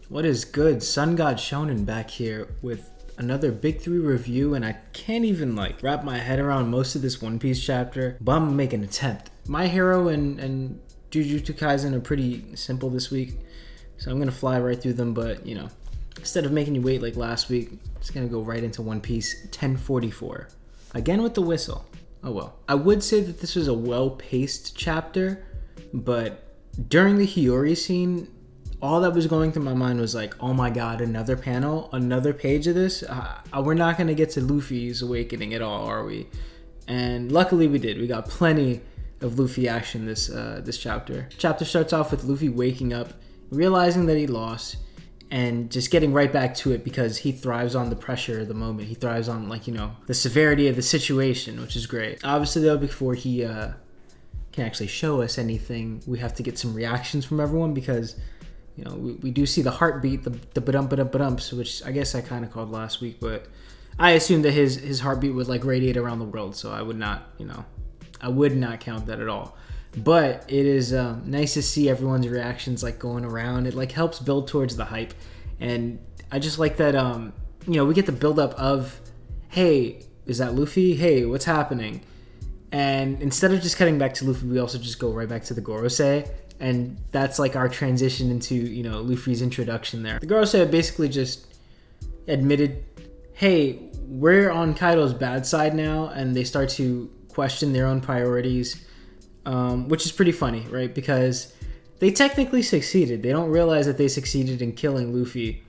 What is good? Sun God Shonen back here with another Big 3 review, and I can't even wrap my head around most of this One Piece chapter, but I'm gonna make an attempt. My Hero and Jujutsu Kaisen are pretty simple this week, so I'm gonna fly right through them, but instead of making you wait like last week, I'm just gonna go right into One Piece 1044. Again with the whistle. Oh well. I would say that this was a well-paced chapter, but during the Hiyori scene, all that was going through my mind was like, oh my god, another panel, another page of this? We're not going to get to Luffy's awakening at all, are we? And luckily we did. We got plenty of Luffy action this chapter. Chapter starts off with Luffy waking up, realizing that he lost, and just getting right back to it because he thrives on the pressure of the moment. He thrives on, the severity of the situation, which is great. Obviously, though, before he can actually show us anything, we have to get some reactions from everyone because we do see the heartbeat, the ba-dumps, which I guess I kind of called last week, but I assumed that his heartbeat would radiate around the world, so I would not, I would not count that at all. But it is nice to see everyone's reactions going around. It helps build towards the hype, and I just like that. We get the build up of, hey, is that Luffy? Hey, what's happening? And instead of just cutting back to Luffy, we also just go right back to the Gorosei. And that's our transition into, Luffy's introduction there. The Gorosei basically just admitted, hey, we're on Kaido's bad side now, and they start to question their own priorities, which is pretty funny, right? Because they technically succeeded. They don't realize that they succeeded in killing Luffy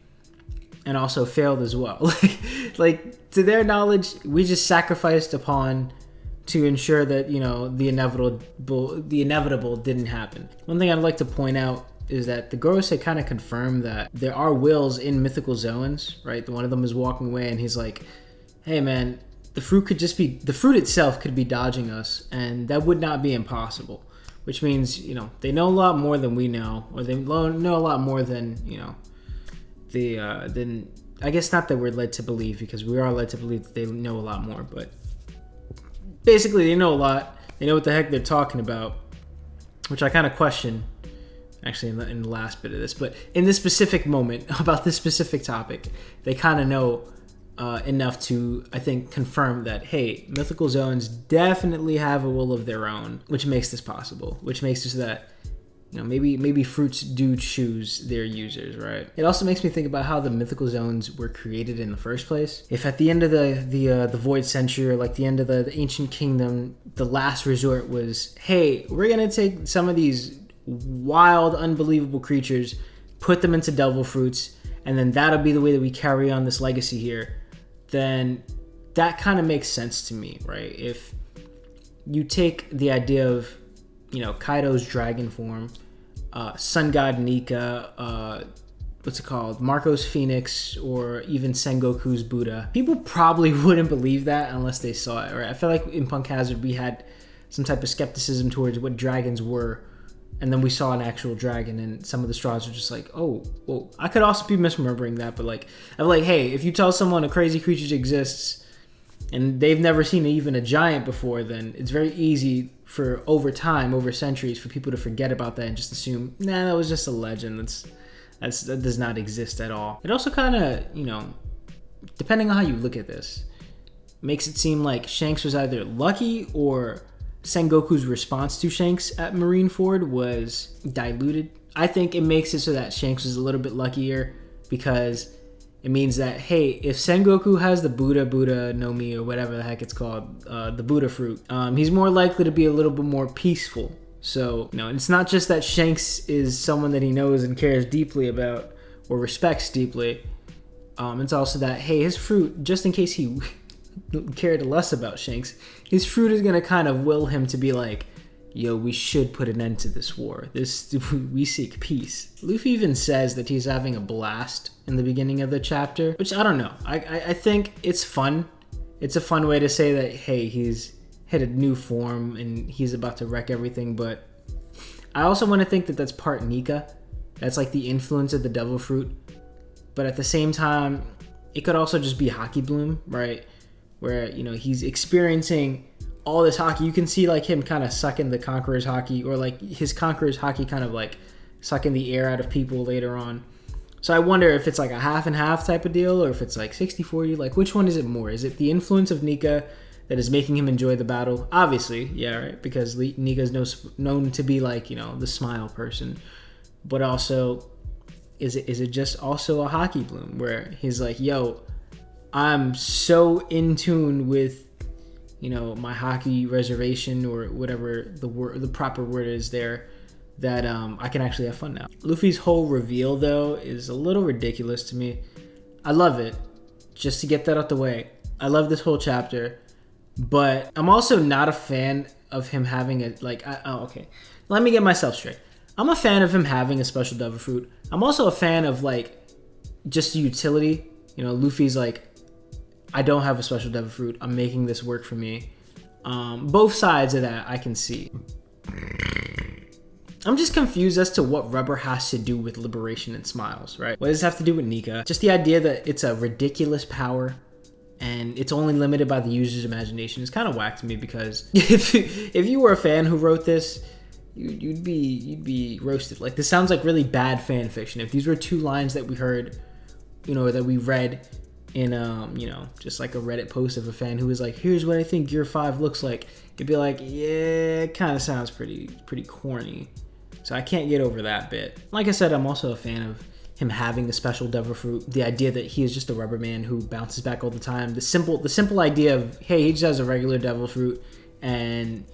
and also failed as well. To their knowledge, we just sacrificed a pawn to ensure that the inevitable didn't happen. One thing I'd like to point out is that the Gorosei kind of confirmed that there are wills in mythical zones, right? One of them is walking away and he's like, hey man, the fruit itself could be dodging us, and that would not be impossible. Which means, they know a lot more than we know, or they know a lot more than, than, I guess not that we're led to believe, because we are led to believe that they know a lot more, but basically, they know a lot. They know what the heck they're talking about, which I kind of question, actually, in the last bit of this. But in this specific moment, about this specific topic, they kind of know enough to, I think, confirm that, hey, mythical zones definitely have a will of their own, which makes this possible, which makes it so that maybe fruits do choose their users, right? It also makes me think about how the mythical zones were created in the first place. If at the end of the Void Century, or the end of the Ancient Kingdom, the last resort was, hey, we're gonna take some of these wild, unbelievable creatures, put them into devil fruits, and then that'll be the way that we carry on this legacy here, then that kind of makes sense to me, right? If you take the idea of Kaido's dragon form, Sun God Nika, Marco's Phoenix, or even Sengoku's Buddha. People probably wouldn't believe that unless they saw it, right? I feel like in Punk Hazard we had some type of skepticism towards what dragons were, and then we saw an actual dragon, and some of the straws were just like, oh, well, I could also be misremembering that, but I'm hey, if you tell someone a crazy creature exists, and they've never seen even a giant before, then it's very easy for over centuries, for people to forget about that and just assume, nah, that was just a legend. That does not exist at all. It also kind of, depending on how you look at this, makes it seem like Shanks was either lucky or Sengoku's response to Shanks at Marineford was diluted. I think it makes it so that Shanks was a little bit luckier because it means that, hey, if Sengoku has the Buddha no Mi, or whatever the heck it's called, the Buddha fruit, he's more likely to be a little bit more peaceful. So, it's not just that Shanks is someone that he knows and cares deeply about or respects deeply. It's also that, hey, his fruit, just in case he cared less about Shanks, his fruit is going to kind of will him to be like, yo, we should put an end to this war. We seek peace. Luffy even says that he's having a blast in the beginning of the chapter, which I don't know. I think it's fun. It's a fun way to say that, hey, he's hit a new form and he's about to wreck everything. But I also want to think that that's part Nika. That's the influence of the devil fruit. But at the same time, it could also just be Haki Bloom, right? Where, he's experiencing all this Haki. You can see him kind of sucking the Conqueror's Haki, or his Conqueror's Haki kind of sucking the air out of people later on. So I wonder if it's like a half and half type of deal, or if it's like 60-40. Like, which one is it more? Is it the influence of Nika that is making him enjoy the battle? Obviously, yeah, right? Because Nika's known to be like, the smile person. But also, is it just also a hockey bloom where he's like, yo, I'm so in tune with, my hockey reservation, or whatever the proper word is there, that I can actually have fun now. Luffy's whole reveal, though, is a little ridiculous to me. I love it. Just to get that out the way, I love this whole chapter, but I'm also not a fan of him having okay. Let me get myself straight. I'm a fan of him having a special devil fruit. I'm also a fan of, just the utility. Luffy's like, I don't have a special devil fruit. I'm making this work for me. Both sides of that I can see. I'm just confused as to what rubber has to do with liberation and smiles, right? What does this have to do with Nika? Just the idea that it's a ridiculous power and it's only limited by the user's imagination is kind of whack to me, because if you were a fan who wrote this, you'd be roasted. Like, this sounds like really bad fan fiction. If these were 2 lines that we heard, that we read in just like a Reddit post of a fan who was like, here's what I think Gear 5 looks like, it'd be like, yeah, it kind of sounds pretty corny. So I can't get over that bit. Like I said, I'm also a fan of him having a special devil fruit. The idea that he is just a rubber man who bounces back all the time. The simple idea of, hey, he just has a regular devil fruit, and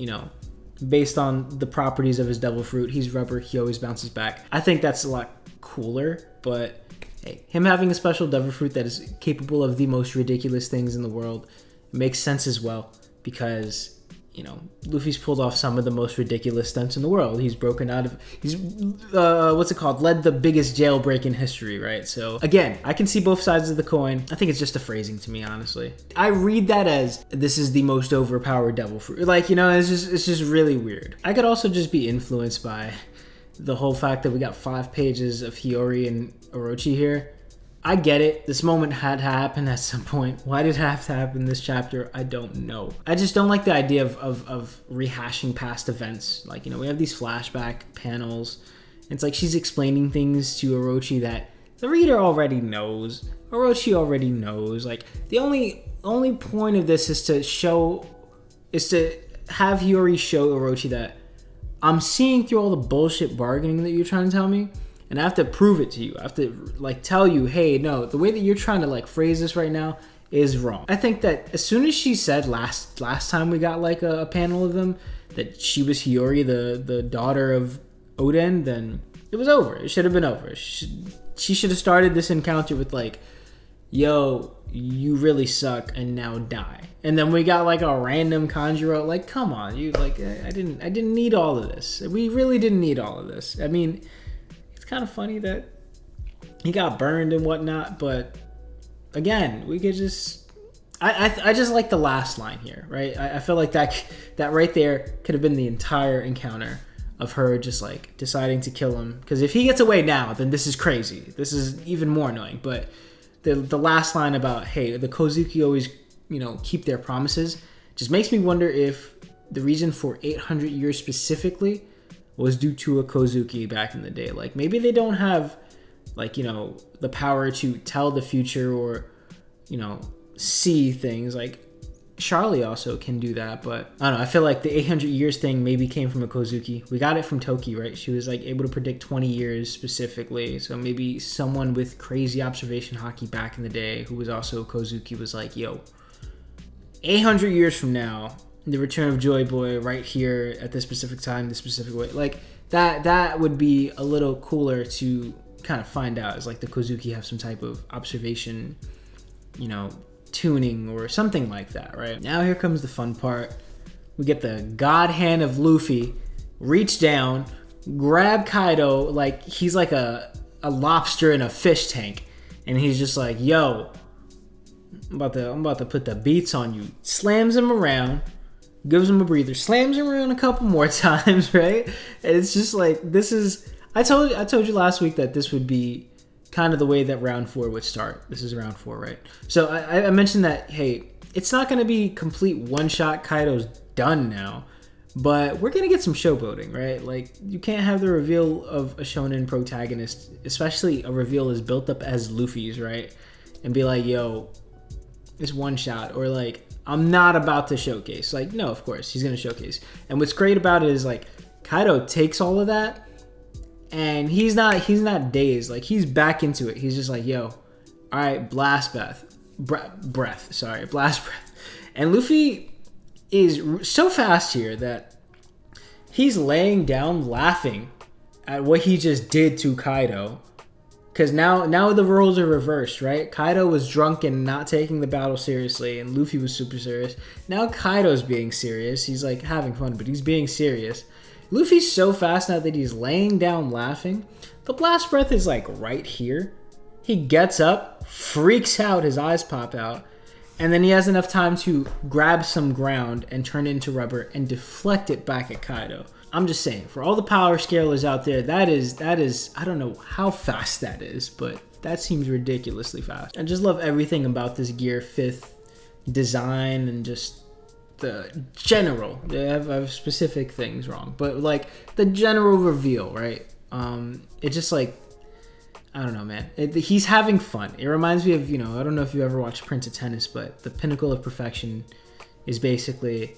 based on the properties of his devil fruit, he's rubber, he always bounces back. I think that's a lot cooler, but hey, him having a special devil fruit that is capable of the most ridiculous things in the world makes sense as well, because Luffy's pulled off some of the most ridiculous stunts in the world. He's led the biggest jailbreak in history, right? So again, I can see both sides of the coin. I think it's just a phrasing to me, honestly. I read that as, this is the most overpowered devil fruit. It's just really weird. I could also just be influenced by the whole fact that we got 5 pages of Hiyori and Orochi here. I get it. This moment had to happen at some point. Why did it have to happen this chapter? I don't know. I just don't like the idea of rehashing past events. We have these flashback panels. It's like she's explaining things to Orochi that the reader already knows. Orochi already knows. The only point of this is to have Hiyori show Orochi that I'm seeing through all the bullshit bargaining that you're trying to tell me. And I have to prove it to you. I have to tell you, hey, no, the way that you're trying to phrase this right now is wrong. I think that as soon as she said last time we got a panel of them that she was Hiyori, the daughter of Oden, then it was over. It should have been over. She should have started this encounter with yo, you really suck, and now die. And then we got a random Kanjuro. Come on, you I didn't need all of this. We really didn't need all of this. I mean, it's kind of funny that he got burned and whatnot, but again, we could just I just like the last line here, right? I feel like that right there could have been the entire encounter of her just deciding to kill him, because if he gets away now, then this is crazy. This is even more annoying. But the last line about, hey, the Kozuki always keep their promises, just makes me wonder if the reason for 800 years specifically was due to a Kozuki back in the day. Maybe they don't have the power to tell the future or see things. Charlie also can do that, but I don't know. I feel like the 800 years thing maybe came from a Kozuki. We got it from Toki, right? She was able to predict 20 years specifically. So maybe someone with crazy observation hockey back in the day who was also a Kozuki was like, yo, 800 years from now, the return of Joy Boy right here at this specific time, this specific way. That would be a little cooler to kind of find out. Is the Kozuki have some type of observation, tuning or something like that, right? Now here comes the fun part. We get the god hand of Luffy reach down, grab Kaido like he's a lobster in a fish tank, and he's just like, yo, I'm about to put the beats on you. Slams him around, gives him a breather, slams him around a couple more times, right? And it's just this is, I told you last week that this would be kind of the way that round 4 would start. This is round 4, right? So I mentioned that, hey, it's not going to be complete one-shot Kaido's done now, But we're gonna get some showboating, right? Like, you can't have the reveal of a shonen protagonist, especially a reveal as built up as Luffy's, right? And be like, yo, it's one shot, or like, I'm not about to showcase. Like, no, of course he's gonna showcase. And what's great about it is like Kaido takes all of that, and he's not dazed. Like, he's back into it. He's just like, yo, all right, blast breath. And Luffy is so fast here that he's laying down laughing at what he just did to Kaido. Because now the roles are reversed, right? Kaido was drunk and not taking the battle seriously, and Luffy was super serious. Now Kaido's being serious. He's like having fun, but he's being serious. Luffy's so fast now that he's laying down laughing. The blast breath is like right here. He gets up, freaks out, his eyes pop out, and then he has enough time to grab some ground and turn it into rubber and deflect it back at Kaido. I'm just saying, for all the power scalers out there, that is, I don't know how fast that is, but that seems ridiculously fast. I just love everything about this Gear 5th design and just the general. I have specific things wrong, but like the general reveal, right? It just like, I don't know, man. He's having fun. It reminds me of, I don't know if you ever watched Prince of Tennis, but the pinnacle of perfection is basically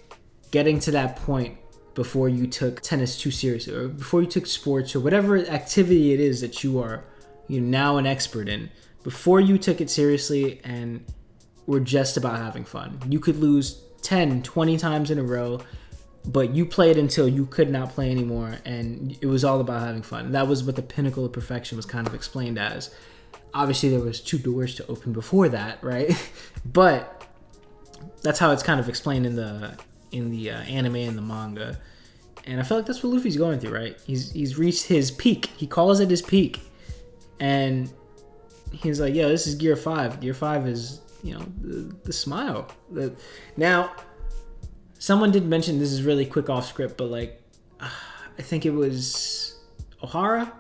getting to that point before you took tennis too seriously, or before you took sports, or whatever activity it is that you are now an expert in, before you took it seriously and were just about having fun. You could lose 10, 20 times in a row, but you played until you could not play anymore, and it was all about having fun. That was what the pinnacle of perfection was kind of explained as. Obviously, there was 2 doors to open before that, right? But that's how it's kind of explained in the anime and the manga. And I feel like that's what Luffy's going through, right? He's reached his peak. He calls it his peak, and he's like, "Yo, this is Gear 5. Gear 5 is, the smile." Now, someone did mention, this is really quick off script, but like, I think it was Ohara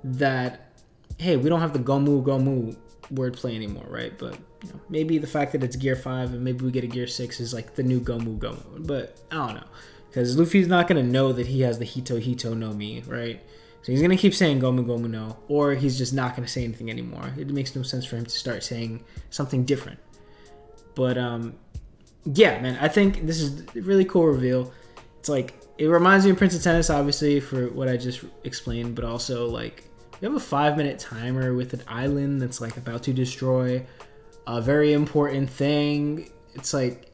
that, hey, we don't have the Gomu wordplay anymore, right? But maybe the fact that it's Gear 5 and maybe we get a Gear 6 is like the new Gomu. But I don't know, because Luffy's not gonna know that he has the Hito no Mi, right? So he's gonna keep saying Gomu no, or he's just not gonna say anything anymore. It makes no sense for him to start saying something different. But yeah, man, I think this is a really cool reveal. It's like, it reminds me of Prince of Tennis, obviously, for what I just explained, but also like, you have a 5-minute timer with an island that's like about to destroy a very important thing. It's like,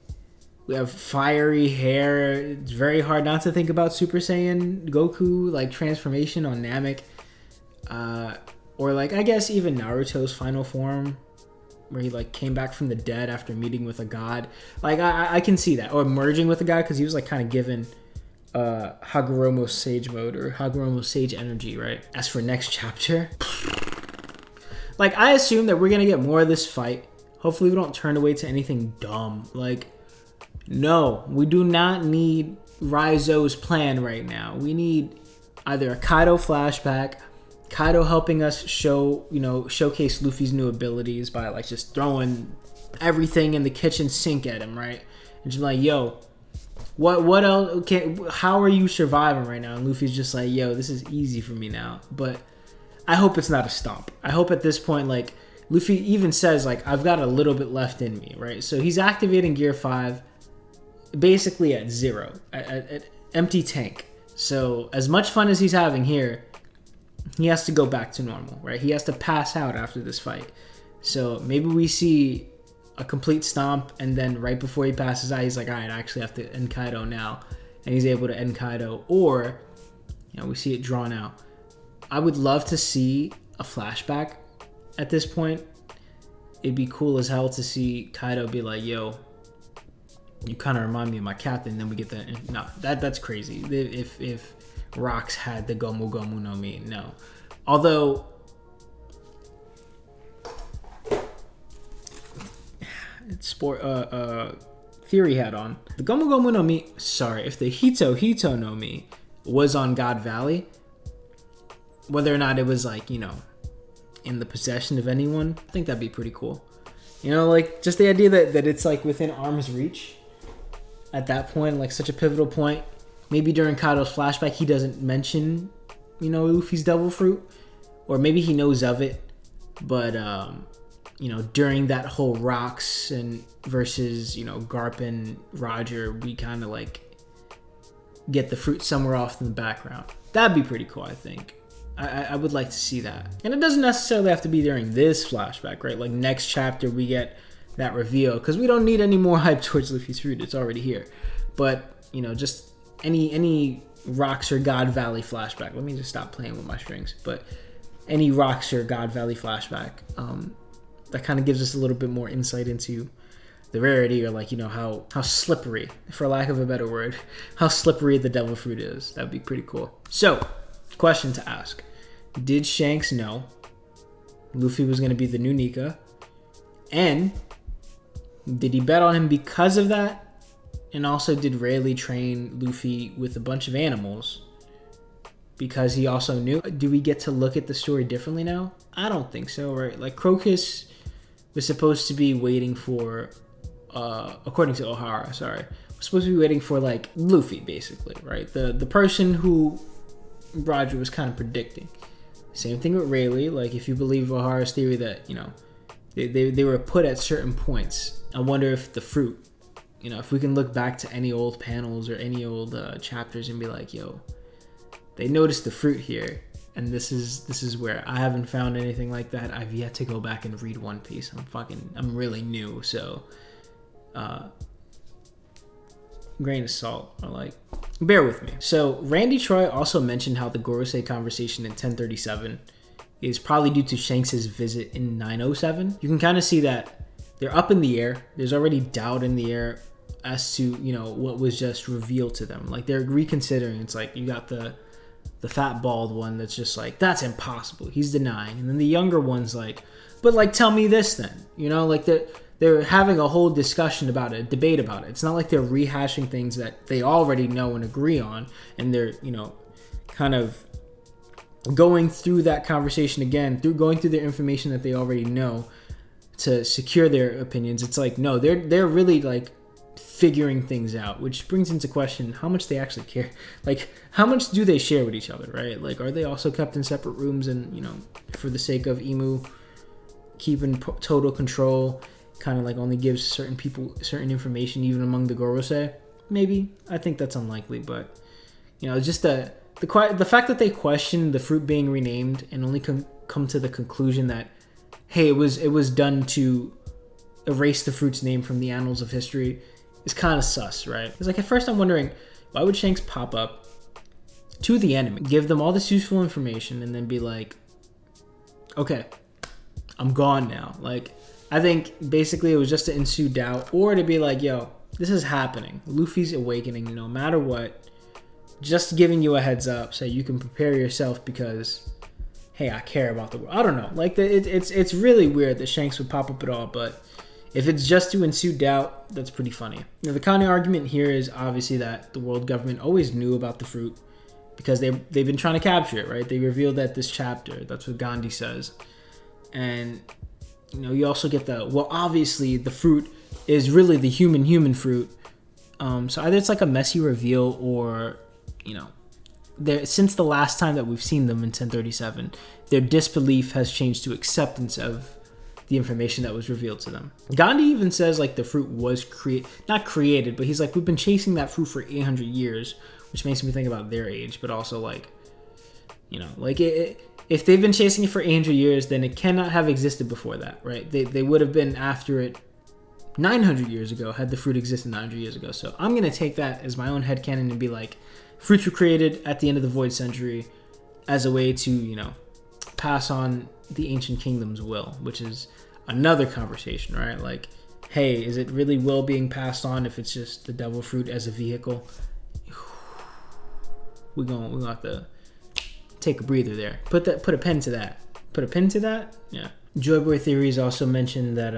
we have fiery hair. It's very hard not to think about Super Saiyan Goku, like transformation on Namek. Or like, I guess even Naruto's final form, where he like came back from the dead after meeting with a god. Like, I can see that. Or merging with a god, because he was like kind of given Hagoromo Sage mode, or Hagoromo Sage energy, right? As for next chapter, like, I assume that we're gonna get more of this fight. Hopefully we don't turn away to anything dumb. Like, no, we do not need Raizo's plan right now. We need either a Kaido flashback, Kaido helping us showcase Luffy's new abilities by like just throwing everything in the kitchen sink at him, right? And just like, yo, what else? Okay, how are you surviving right now? And Luffy's just like, yo, this is easy for me now. But I hope it's not a stomp. I hope at this point, like, Luffy even says, like, I've got a little bit left in me, right? So he's activating Gear 5 basically at 0, at empty tank. So as much fun as he's having here, he has to go back to normal, right? He has to pass out after this fight. So maybe we see a complete stomp, and then right before he passes out, he's like, all right, I actually have to end Kaido now. And he's able to end Kaido, or, we see it drawn out. I would love to see a flashback at this point. It'd be cool as hell to see Kaido be like, yo, you kind of remind me of my captain. Then we get that. No, that's crazy. If Rocks had the Gomu no Mi, no. Although, Theory hat on. The Gomu no Mi, if the Hito no Mi was on God Valley, whether or not it was like, in the possession of anyone, I think that'd be pretty cool. Like, just the idea that it's like within arm's reach at that point, like such a pivotal point. maybe during Kaido's flashback he doesn't mention, you know, Luffy's devil fruit, or maybe he knows of it, but you know, during that whole Rocks and versus, you know, Garp and Roger, we kind of like get the fruit somewhere off in the background. That'd be pretty cool, I think. I would like to see that. And it doesn't necessarily have to be during this flashback, right? Like next chapter we get that reveal, because we don't need any more hype towards Luffy's fruit. It's already here. But, you know, just any Rocks or God Valley flashback. Let me just stop playing with my strings. But any Rocks or God Valley flashback, that kind of gives us a little bit more insight into the rarity, or like, you know, how slippery, for lack of a better word, how slippery the devil fruit is. That'd be pretty cool. So, question to ask. Did Shanks know Luffy was going to be the new Nika? And did he bet on him because of that? And also, did Rayleigh train Luffy with a bunch of animals because he also knew? Do we get to look at the story differently now? I don't think so, right? Like, Crocus was supposed to be waiting for, according to O'Hara, was supposed to be waiting for, like, Luffy, basically, right? The person who Roger was kind of predicting. Same thing with Rayleigh. Like, if you believe O'Hara's theory that, you know, they were put at certain points. I wonder if the fruit, you know, if we can look back to any old panels or any old chapters and be like, yo, they noticed the fruit here, and this is where. I haven't found anything like that. I've yet to go back and read One Piece. I'm really new, so grain of salt, or like, bear with me. So Randy Troy also mentioned how the Gorosei conversation in 1037 is probably due to Shanks's visit in 907. You can kind of see that they're up in the air. There's already doubt in the air as to, you know, what was just revealed to them. Like, they're reconsidering. It's like you got the fat bald one that's just like, that's impossible, he's denying, and then the younger one's like, but like, tell me this then, you know, like they're having a whole discussion about it, a debate about it. It's not like they're rehashing things that they already know and agree on, and they're, you know, kind of going through that conversation again, going through their information that they already know to secure their opinions. It's like, no, they're really like figuring things out, which brings into question how much they actually care. Like, how much do they share with each other, right? Like, are they also kept in separate rooms, and, you know, for the sake of Emu keeping total control, kind of like only gives certain people certain information, even among the Gorosei? Maybe. I think that's unlikely, but, you know, just the fact that they question the fruit being renamed and only come to the conclusion that, hey, it was done to erase the fruit's name from the annals of history is kind of sus, right? It's like, at first I'm wondering, why would Shanks pop up to the enemy, give them all this useful information, and then be like, okay, I'm gone now? Like, I think basically it was just to ensue doubt, or to be like, yo, this is happening. Luffy's awakening no matter what. Just giving you a heads up so you can prepare yourself because, hey, I care about the world. I don't know. Like, it's really weird that Shanks would pop up at all, but if it's just to ensue doubt, that's pretty funny. Now, the counter argument here is obviously that the world government always knew about the fruit because they've been trying to capture it, right? They revealed that this chapter. That's what Gandhi says. And, you know, you also get well, obviously the fruit is really the human fruit. So either it's like a messy reveal, or, you know, since the last time that we've seen them in 1037, their disbelief has changed to acceptance of the information that was revealed to them. Gandhi even says, like, the fruit was not created, but he's like, we've been chasing that fruit for 800 years, which makes me think about their age, but also, like, you know, like, if they've been chasing it for 800 years, then it cannot have existed before that, right? They would have been after it 900 years ago, had the fruit existed 900 years ago. So I'm going to take that as my own headcanon and be like, fruits were created at the end of the Void Century as a way to, you know, pass on the Ancient Kingdom's will, which is another conversation, right? Like, hey, is it really will being passed on if it's just the devil fruit as a vehicle? We're going to have to take a breather there. Put a pen to that. Put a pin to that? Yeah. Joyboy Theories also mentioned that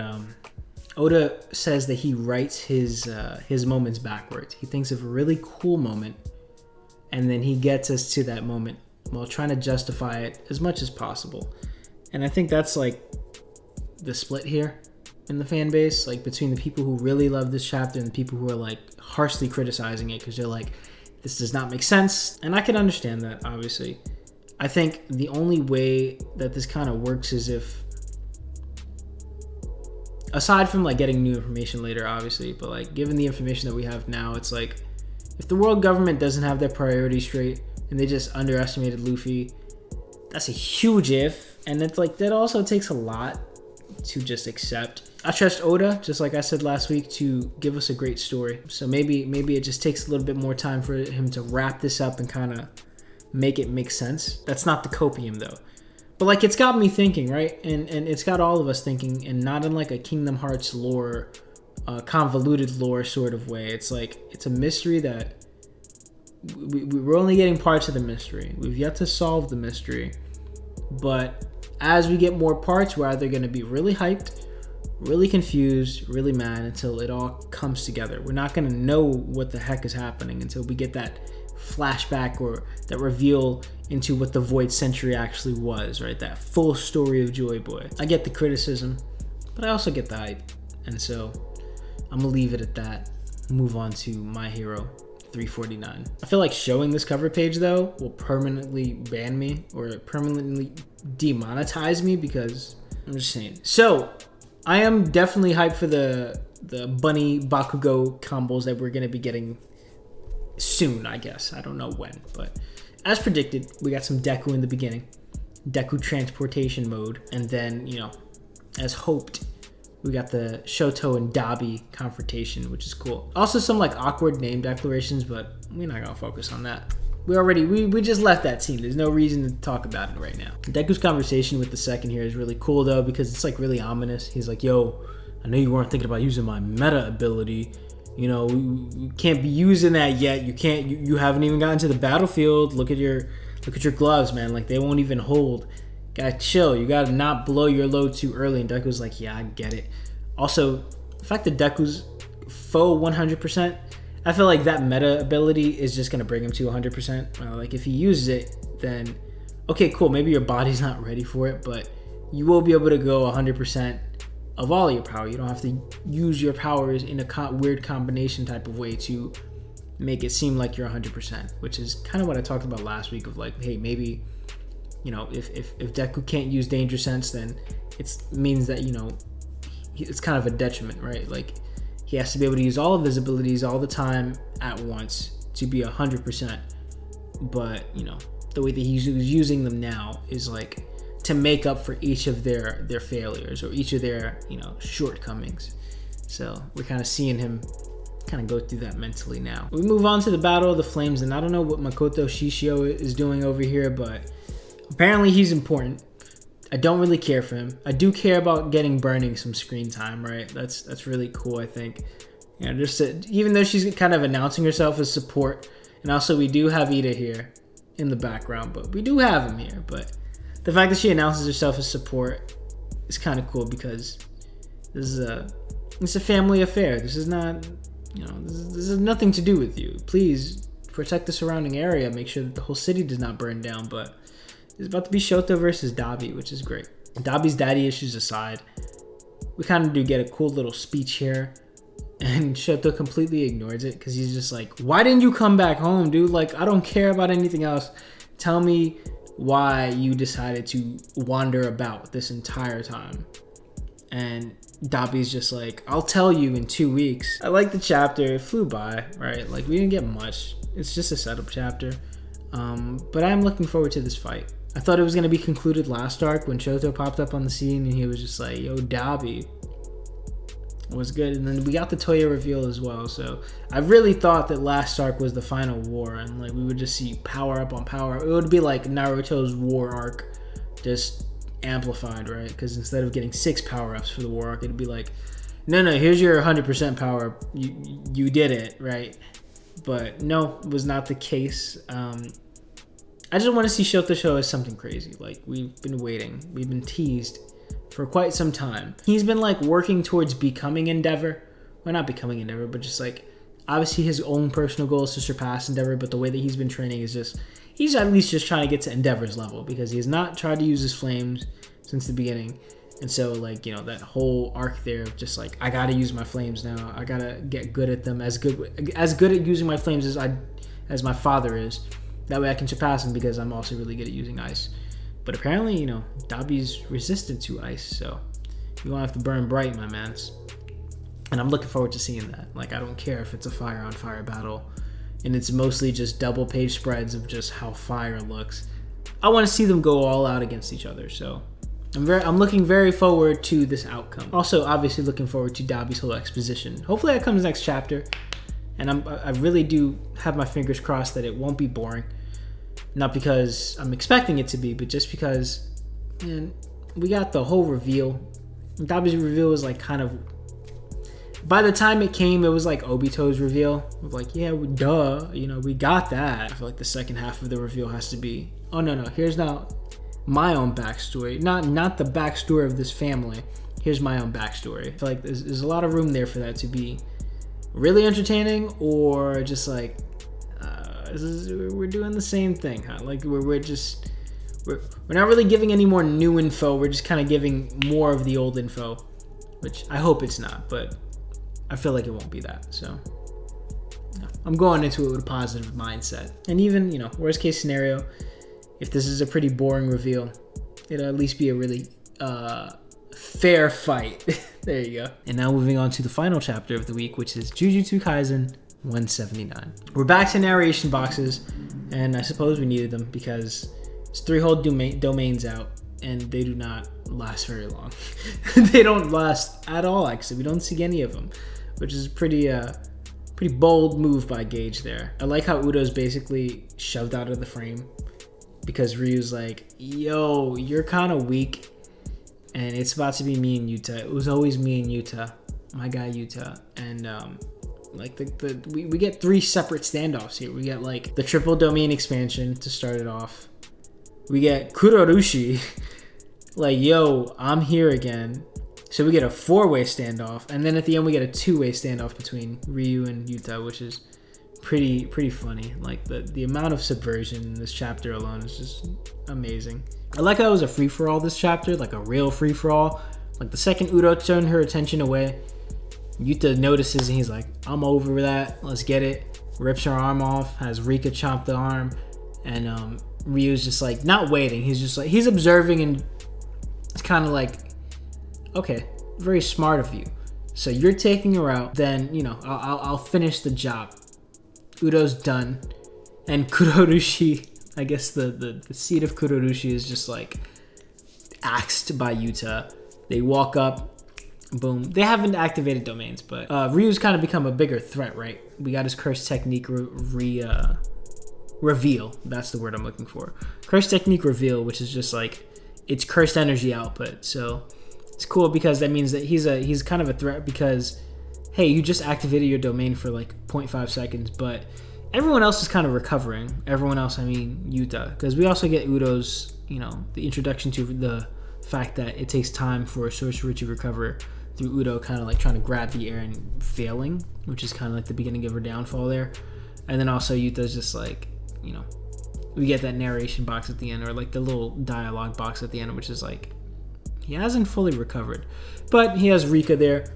Oda says that he writes his moments backwards. He thinks of a really cool moment, and then he gets us to that moment while trying to justify it as much as possible. And I think that's like the split here in the fan base, like between the people who really love this chapter and the people who are like harshly criticizing it because they're like, This does not make sense. And I can understand that, obviously. I think the only way that this kind of works is if, aside from like getting new information later, obviously, but like given the information that we have now, it's like if the world government doesn't have their priorities straight and they just underestimated Luffy, that's a huge if. And it's like that also takes a lot to just accept. I trust Oda, just like I said last week, to give us a great story. So maybe it just takes a little bit more time for him to wrap this up and kind of make it make sense. That's not the copium though. But like it's got me thinking, right? And it's got all of us thinking, and not in like a Kingdom Hearts lore, convoluted lore sort of way. It's like it's a mystery that we're only getting parts of the mystery. We've yet to solve the mystery. But as we get more parts, we're either going to be really hyped, really confused, really mad until it all comes together. We're not going to know what the heck is happening until we get that flashback or that reveal into what the Void Century actually was, right? That full story of Joy Boy. I get the criticism, but I also get the hype. And so I'm gonna leave it at that. Move on to My Hero 349. I feel like showing this cover page though will permanently ban me or permanently demonetize me because I'm just saying. So I am definitely hyped for the Bunny Bakugo combos that we're gonna be getting soon, I guess. I don't know when, but as predicted, we got some Deku in the beginning. Deku transportation mode. And then, you know, as hoped, we got the Shoto and Dabi confrontation, which is cool. Also some like awkward name declarations, but we're not gonna focus on that. We just left that scene. There's no reason to talk about it right now. Deku's conversation with the second here is really cool though, because it's like really ominous. He's like, yo, I know you weren't thinking about using my meta ability. You know, you can't be using that yet. You haven't even gotten to the battlefield. Look at your gloves, man. Like they won't even hold. Gotta chill. You gotta not blow your load too early. And Deku's like, yeah, I get it. Also, the fact that Deku's faux 100%, I feel like that meta ability is just gonna bring him to 100%. Like if he uses it, then okay, cool. Maybe your body's not ready for it, but you will be able to go 100% of all your power. You don't have to use your powers in a weird combination type of way to make it seem like you're 100%, which is kind of what I talked about last week of like, hey, maybe, you know, if Deku can't use Danger Sense, then it means that, you know, it's kind of a detriment, right? Like he has to be able to use all of his abilities all the time at once to be 100%. But, you know, the way that he's using them now is like to make up for each of their failures or each of their, you know, shortcomings. So we're kind of seeing him kind of go through that mentally now. We move on to the Battle of the Flames, and I don't know what Makoto Shishio is doing over here, but apparently he's important. I don't really care for him. I do care about getting Burning some screen time, right? That's really cool, I think. You know, just even though she's kind of announcing herself as support, and also we do have Ida here in the background, but we do have him here, but the fact that she announces herself as support is kind of cool because it's a family affair. This is not, you know, this has nothing to do with you. Please protect the surrounding area. Make sure that the whole city does not burn down. But it's about to be Shoto versus Dabi, which is great. Dabi's daddy issues aside, we kind of do get a cool little speech here. And Shoto completely ignores it because he's just like, why didn't you come back home, dude? Like, I don't care about anything else. Tell me why you decided to wander about this entire time. And Dabi's just like, I'll tell you in 2 weeks. I like the chapter. It flew by, right? Like, we didn't get much. It's just a setup chapter. But I'm looking forward to this fight. I thought it was going to be concluded last arc when Shoto popped up on the scene and he was just like, yo, Dabi. Was good. And then we got the Toya reveal as well. So I really thought that last arc was the final war and like we would just see power up on power. It would be like Naruto's war arc just amplified, right? Because instead of getting 6 power-ups for the war arc, it'd be like, no, here's your 100% power up. You did it, right? But no, it was not the case. I just want to see Shoto show us something crazy. Like we've been waiting. We've been teased for quite some time. He's been like working towards becoming Endeavor. Well, not becoming Endeavor, but just like obviously his own personal goal is to surpass Endeavor, but the way that he's been training is just, he's at least just trying to get to Endeavor's level because he has not tried to use his flames since the beginning. And so like, you know, that whole arc there of just like, I gotta use my flames now. I gotta get good at them, as good at using my flames as as my father is. That way I can surpass him because I'm also really good at using ice. But apparently, you know, Dabi's resistant to ice, so you won't have to burn bright, my mans. And I'm looking forward to seeing that. Like, I don't care if it's a fire on fire battle and it's mostly just double page spreads of just how fire looks. I want to see them go all out against each other, so I'm looking very forward to this outcome. Also, obviously looking forward to Dabi's whole exposition. Hopefully that comes next chapter, and I really do have my fingers crossed that it won't be boring. Not because I'm expecting it to be, but just because, man, we got the whole reveal. Dabi's reveal was like kind of, by the time it came, it was like Obito's reveal. Of like, yeah, duh, you know, we got that. I feel like the second half of the reveal has to be, oh no, here's now my own backstory. Not the backstory of this family. Here's my own backstory. I feel like there's a lot of room there for that to be really entertaining, or just like, we're doing the same thing, huh? Like we're not really giving any more new info. We're just kind of giving more of the old info, which I hope it's not, but I feel like it won't be that. So no, I'm going into it with a positive mindset. And even, you know, worst case scenario, if this is a pretty boring reveal, it'll at least be a really fair fight. There you go. And now moving on to the final chapter of the week, which is Jujutsu Kaisen 179. We're back to narration boxes, and I suppose we needed them because it's 3 whole domains out, and they do not last very long. They don't last at all, actually. We don't see any of them, which is pretty bold move by Gage there. I like how Udo's basically shoved out of the frame because Ryu's like, yo, you're kind of weak, and it's about to be me and Yuta. It was always me and Yuta, my guy Yuta, and like we get 3 separate standoffs here. We get like the triple domain expansion to start it off. We get Kurorushi, like, yo, I'm here again. So we get a 4-way standoff, and then at the end we get a 2-way standoff between Ryu and Yuta, which is pretty funny. Like the amount of subversion in this chapter alone is just amazing. I like how it was a free-for-all this chapter, like a real free-for-all. Like the second Udo turned her attention away, Yuta notices and he's like, I'm over that, let's get it. Rips her arm off, has Rika chomp the arm, and Ryu's just like not waiting, he's just like, he's observing, and it's kind of like, okay, very smart of you. So you're taking her out, then, you know, I'll finish the job. Udo's done, and Kurorushi, I guess the seed of Kurorushi is just like axed by Yuta. They walk up, boom. They haven't activated domains, but Ryu's kind of become a bigger threat, right? We got his curse technique reveal. That's the word I'm looking for. Curse technique reveal, which is just like, it's cursed energy output. So it's cool because that means that he's kind of a threat because, hey, you just activated your domain for like 0.5 seconds, but everyone else is kind of recovering. Everyone else, I mean Yuta, because we also get Udo's, you know, the introduction to the fact that it takes time for a sorcerer to recover through Udo kind of like trying to grab the air and failing, which is kind of like the beginning of her downfall there. And then also Yuta's just like, you know, we get that narration box at the end, or like the little dialogue box at the end, which is like, he hasn't fully recovered, but he has Rika there,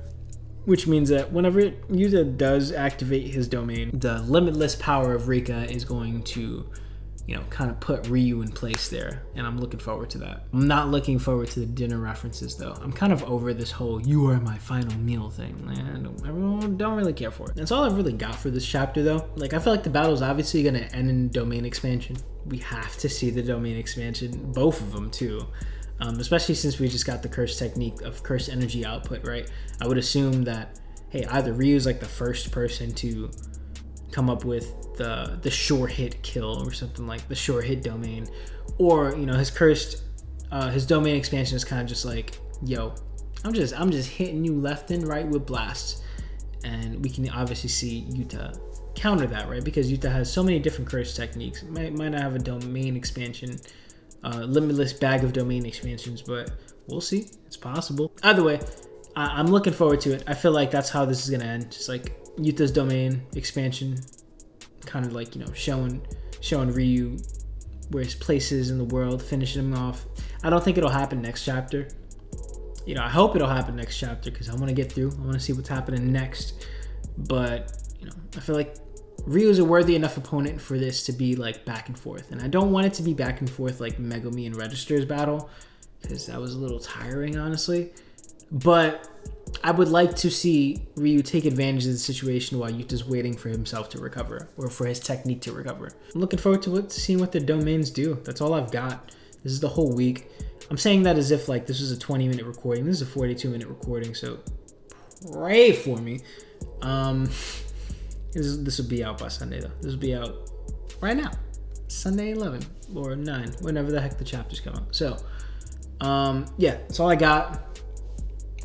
which means that whenever Yuta does activate his domain, the limitless power of Rika is going to, you know, kind of put Ryu in place there, and I'm looking forward to that. I'm not looking forward to the dinner references though. I'm kind of over this whole "you are my final meal" thing. I don't really care for it. That's all I've really got for this chapter though. Like, I feel like the battle's obviously gonna end in domain expansion. We have to see the domain expansion, both of them too. Especially since we just got the curse technique of curse energy output, right? I would assume that, hey, either Ryu's like the first person to come up with the sure hit kill or something, like the sure hit domain, or, you know, his cursed his domain expansion is kind of just like, yo, I'm just hitting you left and right with blasts, and we can obviously see Yuta counter that, right? Because Yuta has so many different curse techniques. Might not have a domain expansion, limitless bag of domain expansions, but we'll see. It's possible. Either way, I'm looking forward to it. I feel like that's how this is gonna end, just like Yuta's domain expansion, kind of like, you know, showing Ryu where his place is in the world, finishing him off. I don't think it'll happen next chapter. You know, I hope it'll happen next chapter because I want to get through. I want to see what's happening next. But, you know, I feel like Ryu's a worthy enough opponent for this to be like back and forth. And I don't want it to be back and forth like Megumi and Register's battle, because that was a little tiring, honestly. But I would like to see Ryu take advantage of the situation while Yuta's waiting for himself to recover, or for his technique to recover. I'm looking forward to seeing what their domains do. That's all I've got. This is the whole week. I'm saying that as if like this was a 20-minute recording. This is a 42-minute recording, so pray for me. This will be out by Sunday, though. This will be out right now. Sunday 11 or 9, whenever the heck the chapters come out. So, yeah, that's all I got.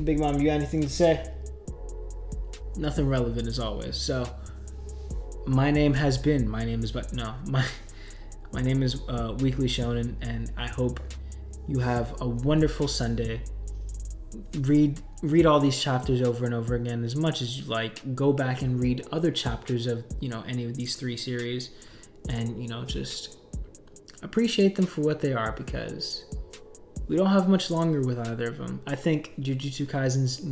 Big Mom, you got anything to say? Nothing relevant as always. So, my name is Weekly Shonen, and I hope you have a wonderful Sunday. Read all these chapters over and over again as much as you like. Go back and read other chapters of, any of these 3 series, and, just appreciate them for what they are, because we don't have much longer with either of them. I think Jujutsu Kaisen's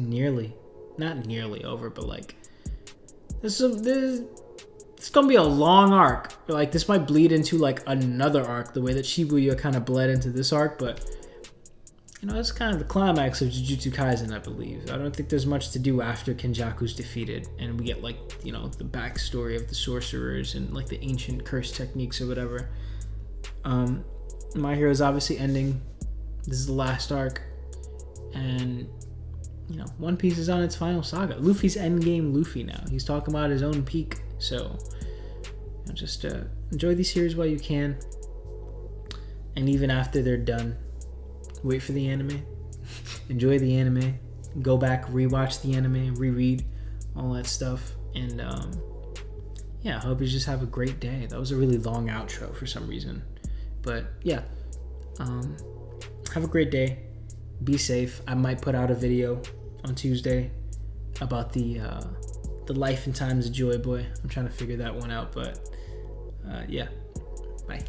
not nearly over, but like it's gonna be a long arc. Like this might bleed into like another arc, the way that Shibuya kind of bled into this arc, but it's kind of the climax of Jujutsu Kaisen, I believe. I don't think there's much to do after Kenjaku's defeated, and we get like the backstory of the sorcerers and like the ancient curse techniques or whatever. My Hero's obviously ending. This is the last arc, and One Piece is on its final saga. Luffy's endgame Luffy now. He's talking about his own peak. So just enjoy these series while you can, and even after they're done, wait for the anime. Enjoy the anime. Go back, rewatch the anime, reread all that stuff, and I hope you just have a great day. That was a really long outro for some reason, but yeah. Have a great day. Be safe. I might put out a video on Tuesday about the life and times of Joy Boy. I'm trying to figure that one out, but yeah. Bye.